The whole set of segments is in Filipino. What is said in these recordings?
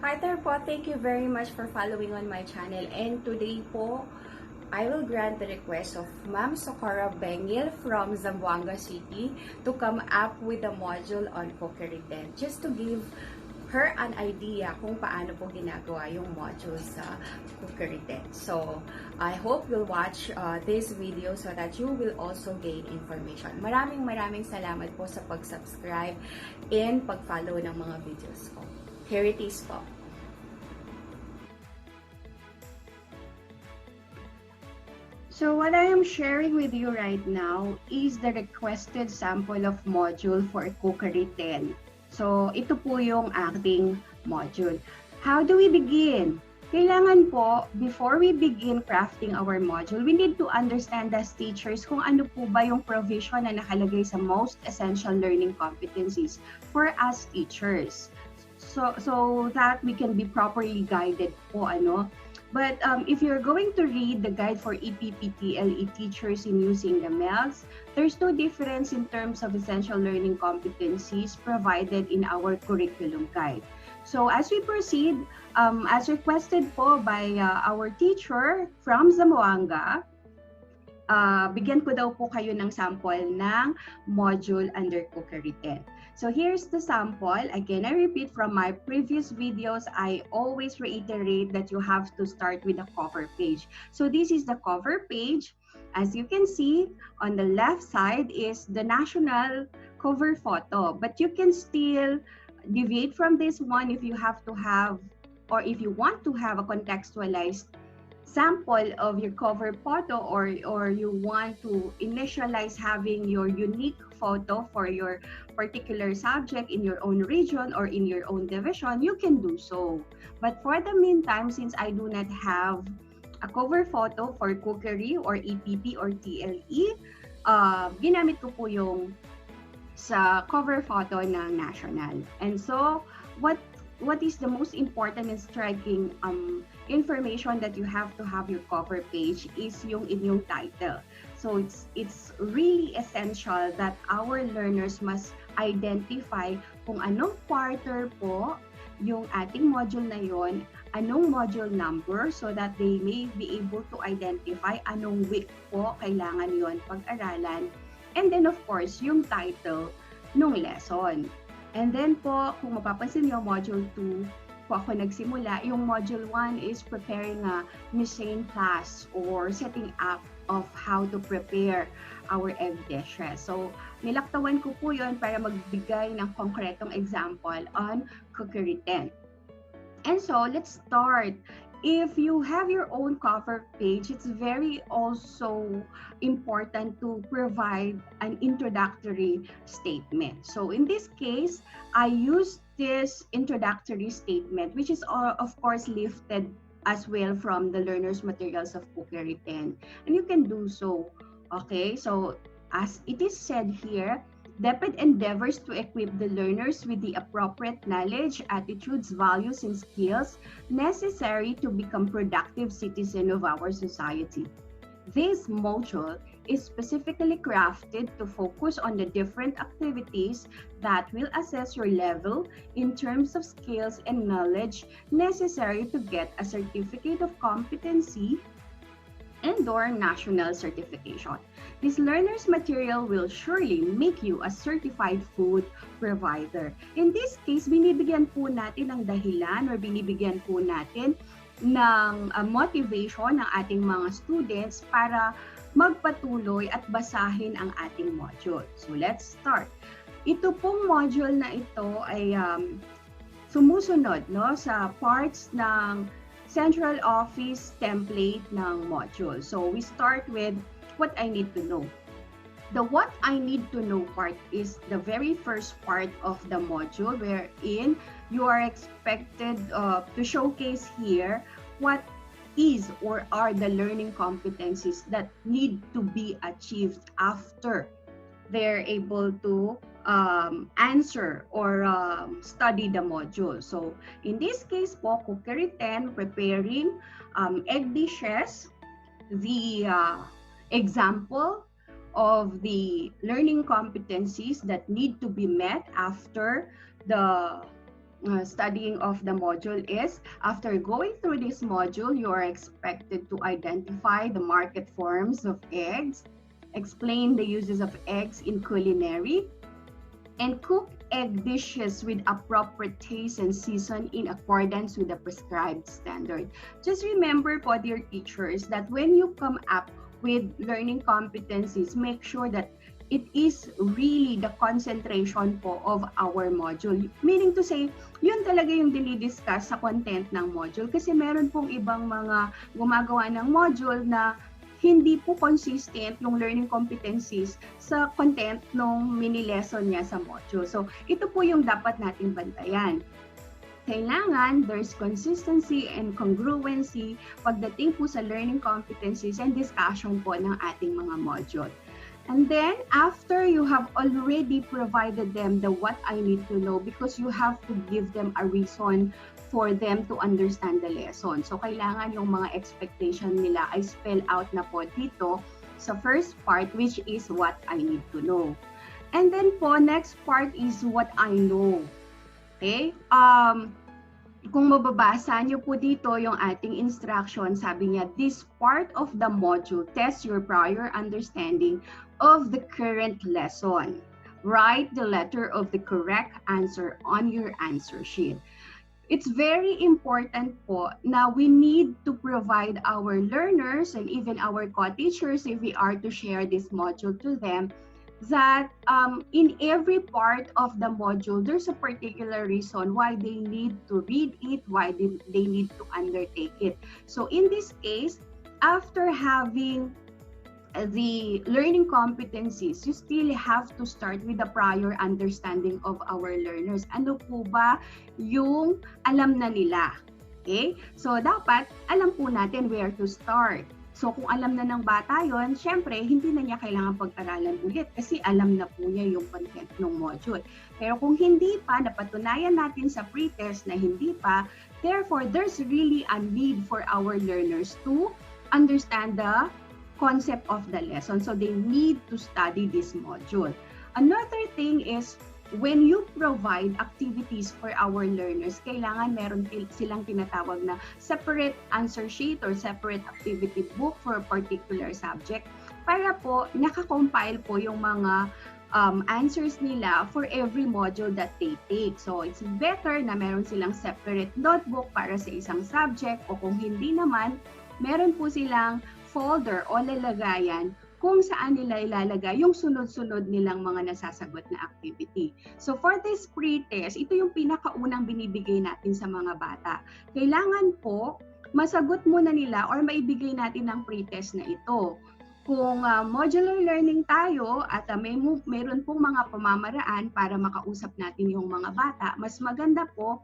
Hi there po, thank you very much for following on my channel. And today po, I will grant the request of Ma'am Socorro Bengil from Zamboanga City to come up with a module on Cookery 10. Just to give her an idea kung paano po ginagawa yung module sa Cookery 10. So, I hope you'll watch this video so that you will also gain information. Maraming salamat po sa pag-subscribe and pag-follow ng mga videos ko. Here it is po. So what I am sharing with you right now is the requested sample of module for Cookery 10. So ito po yung ating module. How do we begin? Kailangan po, before we begin crafting our module, we need to understand as teachers kung ano po ba yung provision na nakalagay sa most essential learning competencies for us teachers. So that we can be properly guided po, ano. But if you're going to read the guide for EPPTLE teachers in using the MELS, there's no difference in terms of essential learning competencies provided in our curriculum guide. So as we proceed, as requested po by our teacher from Zamboanga, bigyan ko daw po kayo ng sample ng module under Cookery 10. So here's the sample. Again, I repeat from my previous videos, I always reiterate that you have to start with the cover page. So this is the cover page. As you can see, on the left side is the national cover photo, but you can still deviate from this one if you have to have, or if you want to have a contextualized sample of your cover photo, or you want to initialize having your unique photo for your particular subject in your own region or in your own division, you can do so. But for the meantime, since I do not have a cover photo for Cookery or EPP or TLE, ginamit ko po yung sa cover photo ng national. And so, what is the most important and striking information that you have to have your cover page is yung inyong title. So it's really essential that our learners must identify kung anong quarter po yung ating module na yon, anong module number, so that they may be able to identify anong week po kailangan yon pag-aralan. And then of course, yung title nung lesson. And then po, kung mapapansin niyo, module 2 po ako nagsimula. Yung module 1 is preparing a Missing class or setting up of how to prepare our egg dishes. So, nilaktawan ko po yun para magbigay ng konkretong example on Cookery 10. And so, let's start. If you have your own cover page, it's very also important to provide an introductory statement. So in this case, I use this introductory statement, which is of course lifted as well from the learner's materials of Cookery 10. And you can do so. Okay, so as it is said here, DepEd endeavors to equip the learners with the appropriate knowledge, attitudes, values, and skills necessary to become productive citizens of our society. This module is specifically crafted to focus on the different activities that will assess your level in terms of skills and knowledge necessary to get a certificate of competency and/or national certification. This learner's material will surely make you a certified food provider. In this case, binibigyan po natin ng dahilan or binibigyan po natin ng motivation ng ating mga students para magpatuloy at basahin ang ating module. So let's start. Ito pong module na ito ay sumusunod, no, sa parts ng Central Office template ng module. So we start with what I need to know. The what I need to know part is the very first part of the module, wherein you are expected to showcase here what is or are the learning competencies that need to be achieved after they're able to answer or study the module. So in this case po, Cookery 10, preparing egg dishes, the example of the learning competencies that need to be met after the studying of the module is, after going through this module, you are expected to identify the market forms of eggs, explain the uses of eggs in culinary, and cook egg dishes with appropriate taste and season in accordance with the prescribed standard. Just remember po, dear teachers, that when you come up with learning competencies, make sure that it is really the concentration po of our module. Meaning to say, yun talaga yung dinidiscuss sa content ng module. Kasi meron pong ibang mga gumagawa ng module na hindi po consistent yung learning competencies sa content ng mini lesson niya sa module. So, ito po yung dapat nating bantayan. Kailangan there's consistency and congruency pagdating po sa learning competencies and discussion po ng ating mga module. And then, after you have already provided them the what I need to know, because you have to give them a reason for them to understand the lesson. So, kailangan yung mga expectation nila ay spell out na po dito sa first part, which is what I need to know. And then po, next part is what I know. Okay? Kung mababasa nyo po dito yung ating instruction, sabi niya, this part of the module tests your prior understanding of the current lesson. Write the letter of the correct answer on your answer sheet. It's very important po na we need to provide our learners and even our co-teachers, if we are to share this module to them, that in every part of the module, there's a particular reason why they need to read it, why they need to undertake it. So in this case, after having the learning competencies, you still have to start with the prior understanding of our learners. Ano po ba yung alam na nila? Okay? So dapat alam po natin where to start. So kung alam na ng bata yon, syempre hindi na niya kailangan pag-aralan ulit kasi alam na po niya yung content ng module. Pero kung hindi pa, napatunayan natin sa pre-test na hindi pa, therefore there's really a need for our learners to understand the concept of the lesson. So they need to study this module. Another thing is, when you provide activities for our learners, kailangan meron silang tinatawag na separate answer sheet or separate activity book for a particular subject para po nakakompile po yung mga answers nila for every module that they take. So it's better na meron silang separate notebook para sa isang subject, o kung hindi naman, meron po silang folder o lalagayan kung saan nila ilalagay yung sunod-sunod nilang mga nasasagot na activity. So for this pre-test, ito yung pinakaunang binibigay natin sa mga bata. Kailangan po masagot muna nila or maibigay natin ng pre-test na ito. Kung modular learning tayo at mayroon pong mga pamamaraan para makausap natin yung mga bata, mas maganda po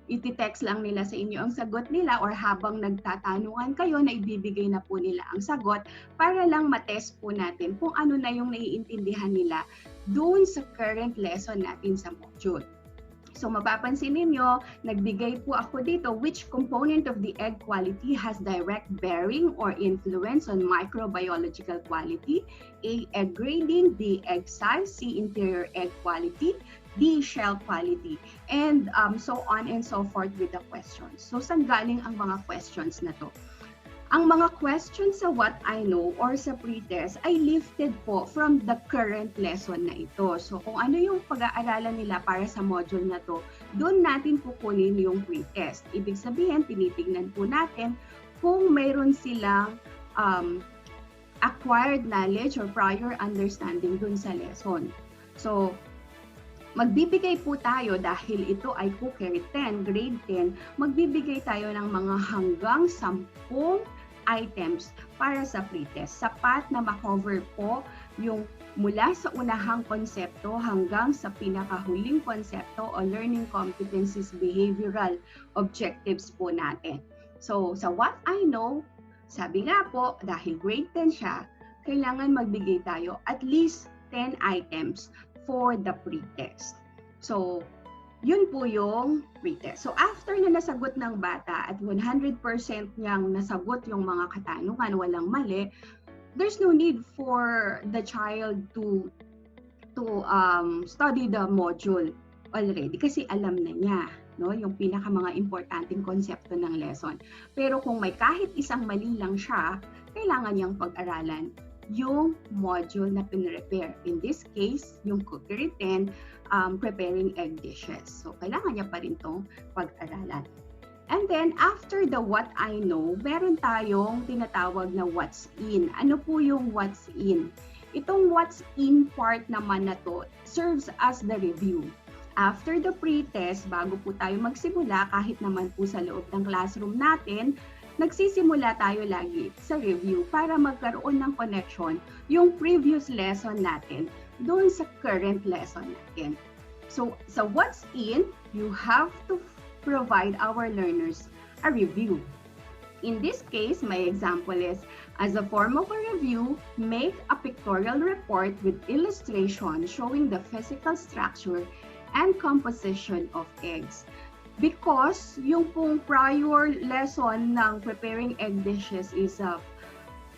iti-text lang nila sa inyo ang sagot nila, or habang nagtatanungan kayo na ibibigay na po nila ang sagot para lang matest po natin kung ano na yung naiintindihan nila doon sa current lesson natin sa module. So mapapansin ninyo, nagbigay po ako dito which component of the egg quality has direct bearing or influence on microbiological quality. A, egg grading; B, egg size; C, interior egg quality; D, shell quality, and so on and so forth with the questions. So saan galing ang mga questions na to? Ang mga questions sa what I know or sa pre-test ay lifted po from the current lesson na ito. So kung ano yung pag-aaralan nila para sa module na to, doon natin kukunin yung pre-test. Ibig sabihin, tinitingnan po natin kung mayroon silang acquired knowledge or prior understanding doon sa lesson. So magbibigay po tayo, dahil ito ay Cookery 10, grade 10, magbibigay tayo ng mga hanggang 10 items para sa pre-test. Sapat na makover po yung mula sa unahang konsepto hanggang sa pinakahuling konsepto o learning competencies, behavioral objectives po natin. So, sa what I know, sabi nga po, dahil grade 10 siya, kailangan magbigay tayo at least 10 items for the pre-test. So, yun po yung pre-test. So, after na nasagot ng bata at 100% niyang nasagot yung mga katanungan, walang mali, there's no need for the child to study the module. already kasi alam na niya, no, yung pinaka mga importanteng konsepto ng lesson. Pero kung may kahit isang mali lang siya, kailangan niyang pag-aralan yung module na pinrepare. In this case, yung Cookery 10, preparing egg dishes. So, kailangan niya pa rin itong pag-aralan. And then, after the what I know, meron tayong tinatawag na what's in. Ano po yung what's in? Itong what's in part naman na to serves as the review. After the pre-test, bago po tayo magsimula, kahit naman po sa loob ng classroom natin, nagsisimula tayo lagi sa review para magkaroon ng connection yung previous lesson natin doon sa current lesson natin. So, sa what's in, you have to provide our learners a review. In this case, my example is, as a form of a review, make a pictorial report with illustration showing the physical structure and composition of eggs. Because yung pong prior lesson ng preparing egg dishes is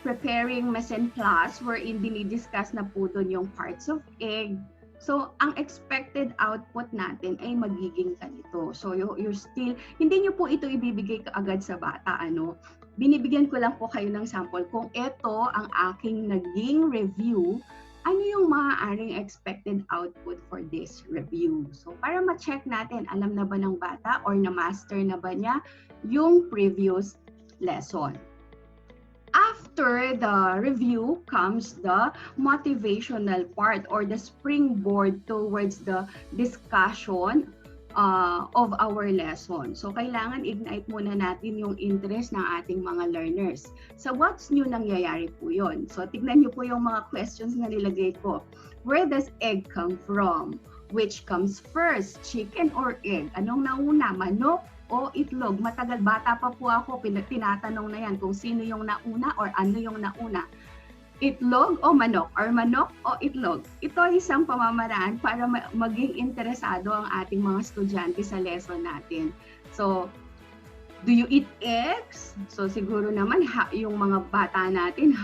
preparing mise en place, wherein dinidiscuss na po doon yung parts of egg. So, ang expected output natin ay magiging ganito. So, you're still, hindi nyo po ito ibibigay kaagad sa bata, ano? Binibigyan ko lang po kayo ng sample. Kung ito ang aking naging review, ano yung maaaring expected output for this review? So, para ma-check natin, alam na ba ng bata or na-master na ba niya yung previous lesson? After the review comes the motivational part or the springboard towards the discussion of our lesson. So, kailangan ignite muna natin yung interest ng ating mga learners. So, what's new nangyayari po yun? So, tignan nyo po yung mga questions na nilagay ko. Where does egg come from? Which comes first? Chicken or egg? Anong nauna? Manok o itlog? Matagal, bata pa po ako, tinatanong na yan kung sino yung nauna or ano yung nauna. Itlog o manok? Or manok o itlog? Ito ay isang pamamaraan para maging interesado ang ating mga estudyante sa lesson natin. So, do you eat eggs? So, siguro naman yung mga bata natin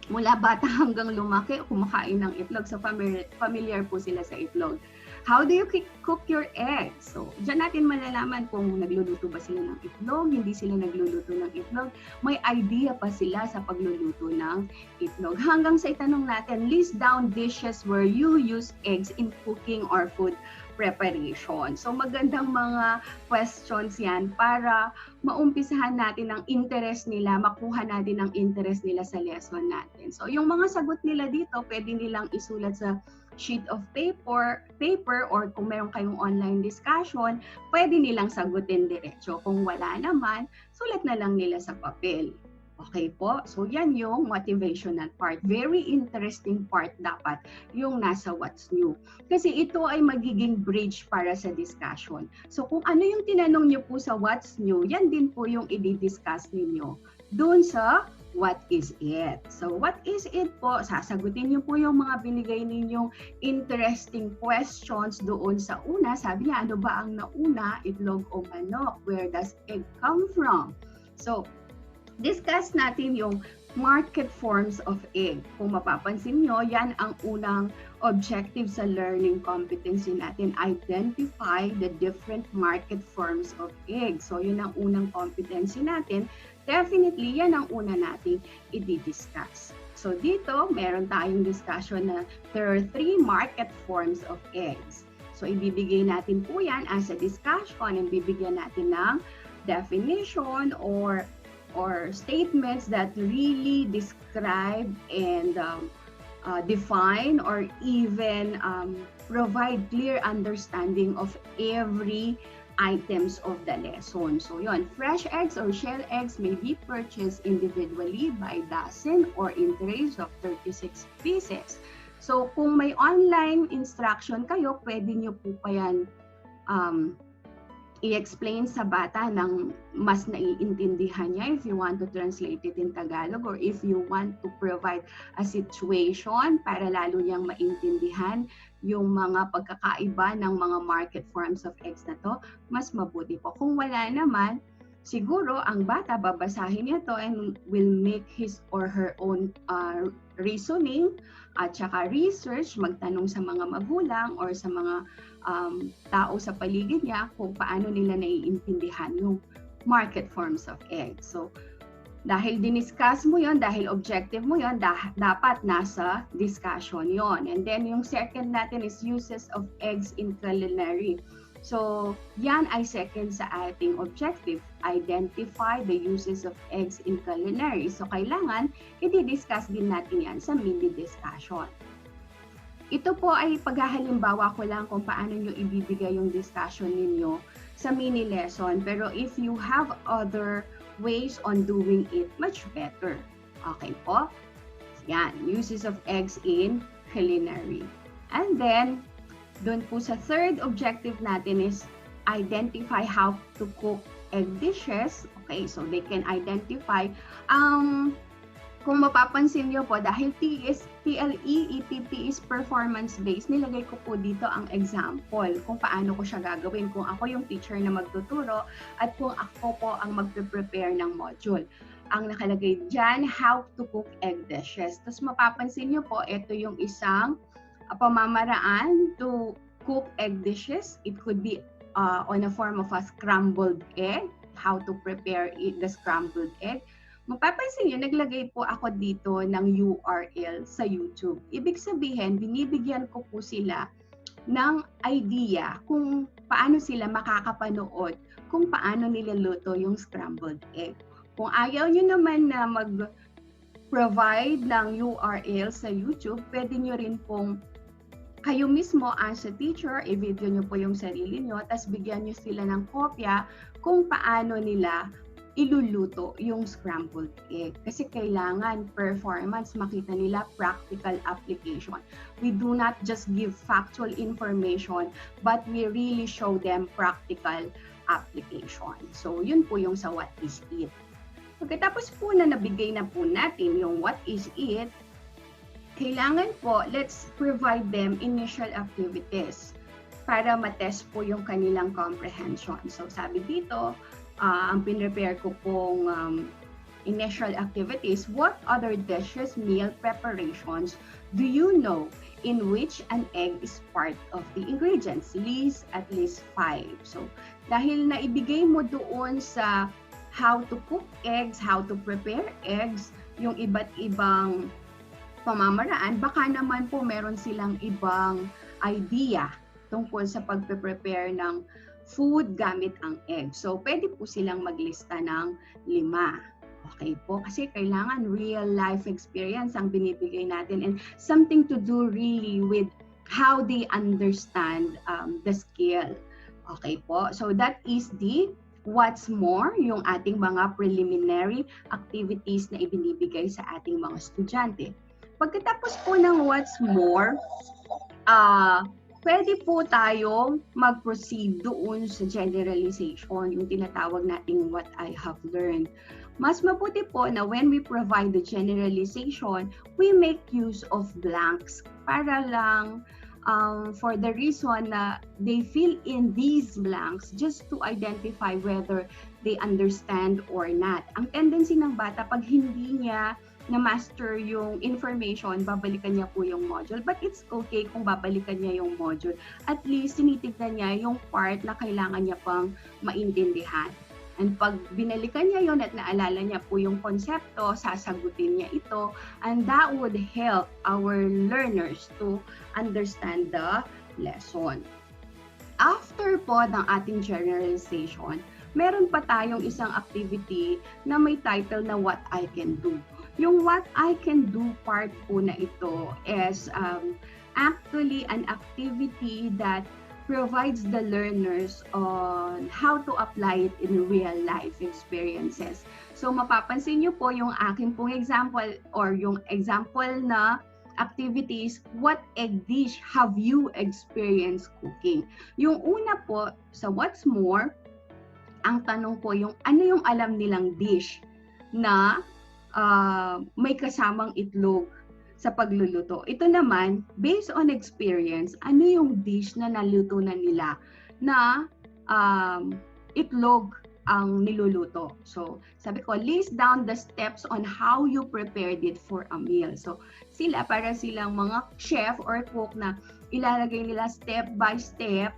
mula bata hanggang lumaki, kumakain ng itlog. So, familiar po sila sa itlog. How do you cook your eggs? So, dyan natin malalaman kung nagluluto ba sila ng itlog, hindi sila nagluluto ng itlog, may idea pa sila sa pagluluto ng itlog. Hanggang sa itanong natin, list down dishes where you use eggs in cooking or food preparation. So, magandang mga questions yan para maumpisahan natin ang interest nila, makuha natin ang interest nila sa lesson natin. So, yung mga sagot nila dito, pwede nilang isulat sa sheet of paper or kung meron kayong online discussion, pwede nilang sagutin diretso. Kung wala naman, sulat na lang nila sa papel. Okay po? So yan yung motivational part. Very interesting part dapat yung nasa what's new. Kasi ito ay magiging bridge para sa discussion. So kung ano yung tinanong nyo po sa what's new, yan din po yung i-discuss ninyo dun sa what is it? So, what is it po? Sasagutin niyo po yung mga binigay ninyong interesting questions doon sa una. Sabi niya, ano ba ang nauna? Itlog o manok? Where does egg come from? So, discuss natin yung market forms of egg. Kung mapapansin nyo, yan ang unang objective sa learning competency natin. Identify the different market forms of egg. So, yun ang unang competency natin. Definitely, yan ang una nating i-discuss. So, dito, meron tayong discussion na there are 3 market forms of eggs. So, ibibigay natin po yan as a discussion and bibigyan natin ng definition or statements that really describe and define or even provide clear understanding of every items of the lesson. So yun, fresh eggs or shell eggs may be purchased individually by dozen or in trays of 36 pieces. So kung may online instruction kayo, pwede nyo po pa yan i-explain sa bata ng mas naiintindihan niya if you want to translate it in Tagalog or if you want to provide a situation para lalo niyang maintindihan yung mga pagkakaiba ng mga market forms of eggs na to, mas mabuti po. Kung wala naman, siguro ang bata babasahin niya to and will make his or her own reasoning at saka research, magtanong sa mga magulang or sa mga tao sa paligid niya kung paano nila naiintindihan yung market forms of eggs. So, dahil diniscuss mo yon, dahil objective mo yon, dapat nasa discussion yon. And then yung second natin is uses of eggs in culinary. So, yan ay second sa ating objective. Identify the uses of eggs in culinary. So, kailangan i-discuss din natin yan sa mini discussion. Ito po ay paghahalimbawa ko lang kung paano nyo ibibigay yung discussion ninyo sa mini lesson. Pero if you have other ways on doing it, much better. Okay po? Yan, uses of eggs in culinary. And then, doon po sa third objective natin is identify how to cook egg dishes. Okay, so they can identify kung mapapansin nyo po, dahil TLE, EPP is performance-based, nilagay ko po dito ang example kung paano ko siya gagawin. Kung ako yung teacher na magtuturo at kung ako po ang magpe-prepare ng module. Ang nakalagay dyan, how to cook egg dishes. Tapos mapapansin nyo po, ito yung isang pamamaraan to cook egg dishes. It could be on a form of a scrambled egg, how to prepare the scrambled egg. Mapapansin nyo, naglagay po ako dito ng URL sa YouTube. Ibig sabihin, binibigyan ko po sila ng idea kung paano sila makakapanood, kung paano niluluto yung scrambled egg. Kung ayaw nyo naman na mag-provide ng URL sa YouTube, pwede nyo rin pong kayo mismo as a teacher, i-video nyo po yung sarili nyo, tapos bigyan nyo sila ng kopya kung paano nila iluluto yung scrambled egg. Kasi kailangan performance, makita nila practical application. We do not just give factual information, but we really show them practical application. So, yun po yung sa what is it. Pagkatapos po na nabigay na po natin yung what is it, kailangan po, let's provide them initial activities para matest po yung kanilang comprehension. So, sabi dito, ang pinrepare ko pong initial activities, what other dishes, meal preparations do you know in which an egg is part of the ingredients? List at least 5. So, dahil naibigay mo doon sa how to cook eggs, how to prepare eggs, yung iba't ibang pamamaraan, baka naman po meron silang ibang idea tungkol sa pagpe-prepare ng food gamit ang egg. So, pwede po silang maglista ng 5. Okay po? Kasi kailangan real life experience ang binibigay natin and something to do really with how they understand the skill. Okay po? So, that is the what's more, yung ating mga preliminary activities na ibinibigay sa ating mga estudyante. Pagkatapos po ng what's more, pwede po tayong mag-proceed doon sa generalization, yung tinatawag nating what I have learned. Mas mabuti po na when we provide the generalization, we make use of blanks para lang for the reason na they fill in these blanks just to identify whether they understand or not. Ang tendency ng bata, pag hindi niya na-master yung information, babalikan niya po yung module. But it's okay kung babalikan niya yung module. At least, tinitignan niya yung part na kailangan niya pang maintindihan. And pag binalikan niya yon at naalala niya po yung konsepto, sasagutin niya ito. And that would help our learners to understand the lesson. After po ng ating generalization, meron pa tayong isang activity na may title na What I Can Do. Yung what I can do part po na ito is actually an activity that provides the learners on how to apply it in real life experiences. So mapapansin niyo po yung akin pong example or yung example na activities, what egg dish have you experienced cooking? Yung una po sa what's more, ang tanong po yung ano yung alam nilang dish na may kasamang itlog sa pagluluto. Ito naman, based on experience, ano yung dish na naluto na nila na itlog ang niluluto. So, sabi ko, list down the steps on how you prepared it for a meal. So, sila para silang mga chef or cook na ilalagay nila step by step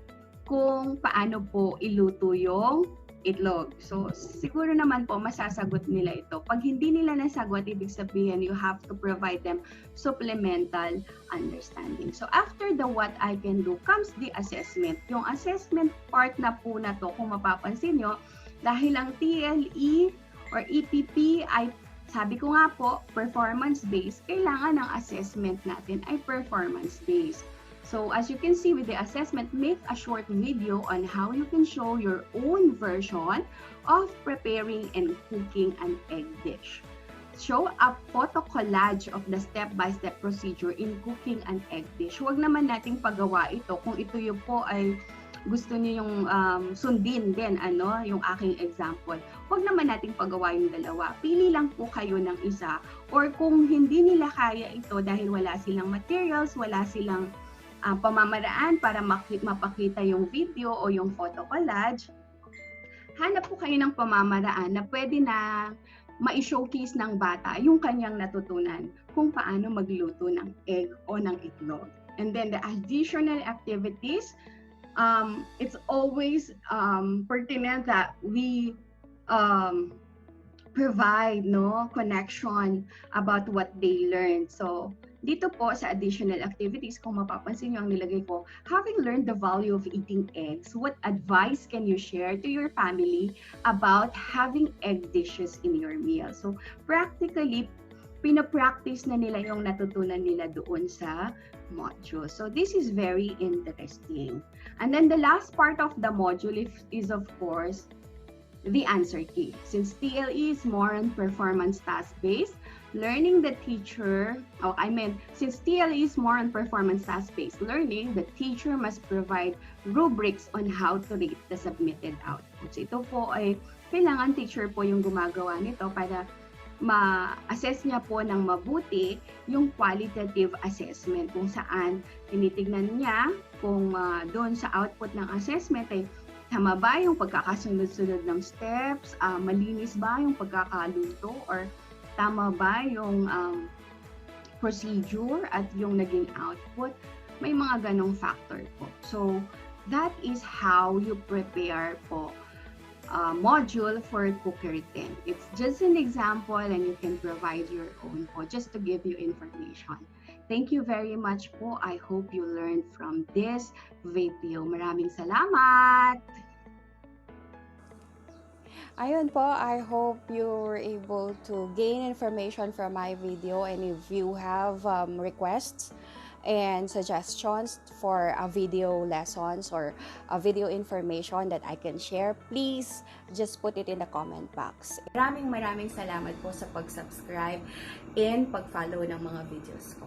kung paano po iluto yung itlog. So, siguro naman po masasagot nila ito. Pag hindi nila nasagot, ibig sabihin you have to provide them supplemental understanding. So, after the what I can do comes the assessment. Yung assessment part na po na to, kung mapapansin nyo, dahil ang TLE or EPP ay, sabi ko nga po, performance-based, kailangan ng assessment natin ay performance-based. So as you can see with the assessment, make a short video on how you can show your own version of preparing and cooking an egg dish. Show a photo collage of the step-by-step procedure in cooking an egg dish. Huwag naman nating pagawa ito kung ito yung po ay gusto niyo yung sundin din, yung aking example. Huwag naman nating pagawa yung dalawa. Pili lang po kayo ng isa. Or kung hindi nila kaya ito dahil wala silang materials, wala silang pamamaraan para mapakita yung video o yung photo collage, hanap po kayo ng pamamaraan na pwede na ma-showcase ng bata yung kanyang natutunan kung paano magluto ng egg o ng itlog. And then the additional activities, it's always pertinent that we provide connection about what they learned. So dito po sa additional activities, kung mapapansin nyo ang nilagay ko, having learned the value of eating eggs, what advice can you share to your family about having egg dishes in your meal? So practically, pinapractice na nila yung natutunan nila doon sa module. So this is very interesting. And then the last part of the module is of course the answer key. Since TLE is more on performance task-based, learning the teacher, since TLE is more on performance task-based learning, the teacher must provide rubrics on how to rate the submitted outputs. Ito po ay kailangan teacher po yung gumagawa nito para ma-assess niya po ng mabuti yung qualitative assessment kung saan tinitignan niya kung doon sa output ng assessment ay tama ba yung pagkakasunod-sunod ng steps, malinis ba yung pagkakaluto, or tama ba yung procedure at yung naging output. May mga ganong factor po. So that is how you prepare po module for Cookery 10. It's just an example and you can provide your own po just to give you information. Thank you very much po. I hope you learned from this video. Maraming salamat! Ayun po, I hope you were able to gain information from my video, and if you have requests and suggestions for a video lessons or a video information that I can share, please just put it in the comment box. Maraming salamat po sa pag-subscribe and pag-follow ng mga videos ko.